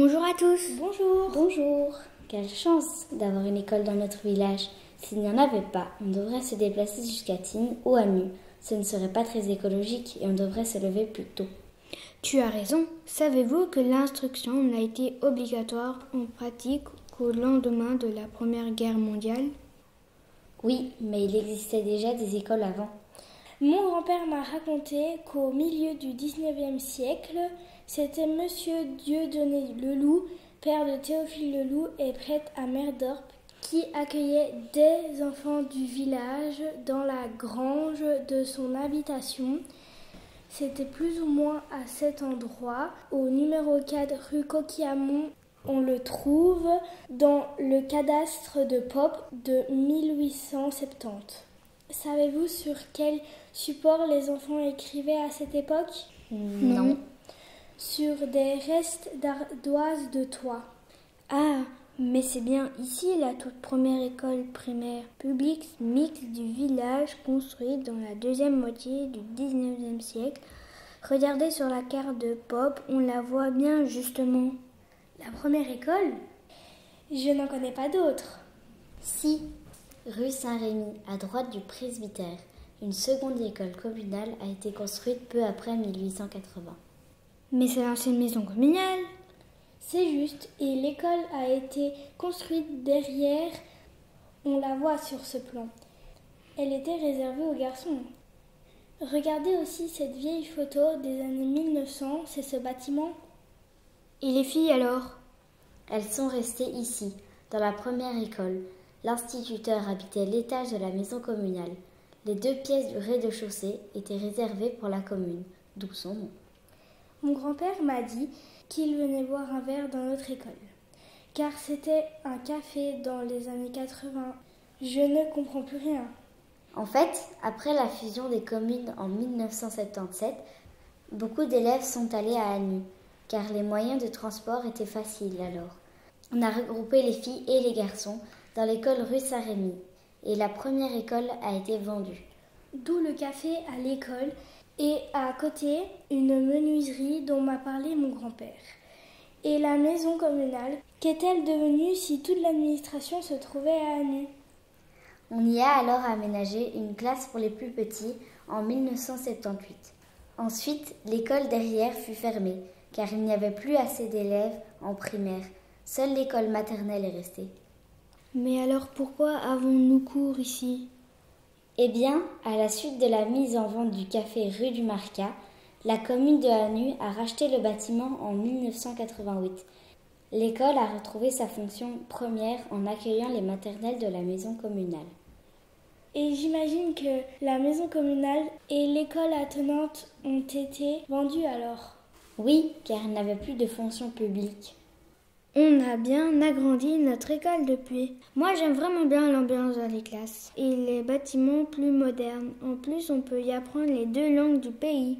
Bonjour à tous. Bonjour. Bonjour. Quelle chance d'avoir une école dans notre village. S'il n'y en avait pas, on devrait se déplacer jusqu'à Tignes ou à Nu. Ce ne serait pas très écologique et on devrait se lever plus tôt. Tu as raison. Savez-vous que l'instruction n'a été obligatoire en pratique qu'au lendemain de la Première Guerre mondiale? Oui, mais il existait déjà des écoles avant. Mon grand-père m'a raconté qu'au milieu du 19e siècle, c'était Monsieur Dieudonné Leloup, père de Théophile Leloup et prêtre à Merdorp, qui accueillait des enfants du village dans la grange de son habitation. C'était plus ou moins à cet endroit, au numéro 4 rue Coquilhamon. On le trouve dans le cadastre de Pop de 1870. Savez-vous sur quel support les enfants écrivaient à cette époque? Non. Sur des restes d'ardoises de toit. Ah, mais c'est bien ici la toute première école primaire publique mixte du village construite dans la deuxième moitié du 19e siècle. Regardez sur la carte de Pop, on la voit bien justement. La première école? Je n'en connais pas d'autres. Si, rue Saint-Rémy, à droite du presbytère. Une seconde école communale a été construite peu après 1880. Mais c'est l'ancienne maison communale. C'est juste, et l'école a été construite derrière. On la voit sur ce plan. Elle était réservée aux garçons. Regardez aussi cette vieille photo des années 1900, c'est ce bâtiment. Et les filles alors? Elles sont restées ici, dans la première école. L'instituteur habitait l'étage de la maison communale. Les 2 pièces du rez-de-chaussée étaient réservées pour la commune, d'où son nom. Mon grand-père m'a dit qu'il venait boire un verre dans notre école, car c'était un café dans les années 80. Je ne comprends plus rien. En fait, après la fusion des communes en 1977, beaucoup d'élèves sont allés à Anu, car les moyens de transport étaient faciles alors. On a regroupé les filles et les garçons dans l'école rue Saint-Rémy, et la première école a été vendue. D'où le café à l'école et à côté une menuiserie dont m'a parlé mon grand-père. Et la maison communale, qu'est-elle devenue si toute l'administration se trouvait à Anu? On y a alors aménagé une classe pour les plus petits en 1978. Ensuite, l'école derrière fut fermée, car il n'y avait plus assez d'élèves en primaire. Seule l'école maternelle est restée. Mais alors pourquoi avons-nous cours ici? Eh bien, à la suite de la mise en vente du café rue du Marcat, la commune de Anu a racheté le bâtiment en 1988. L'école a retrouvé sa fonction première en accueillant les maternelles de la maison communale. Et j'imagine que la maison communale et l'école attenante ont été vendues alors. Oui, car il n'avait plus de fonction publique. On a bien agrandi notre école depuis. Moi, j'aime vraiment bien l'ambiance dans les classes et les bâtiments plus modernes. En plus, on peut y apprendre les 2 langues du pays.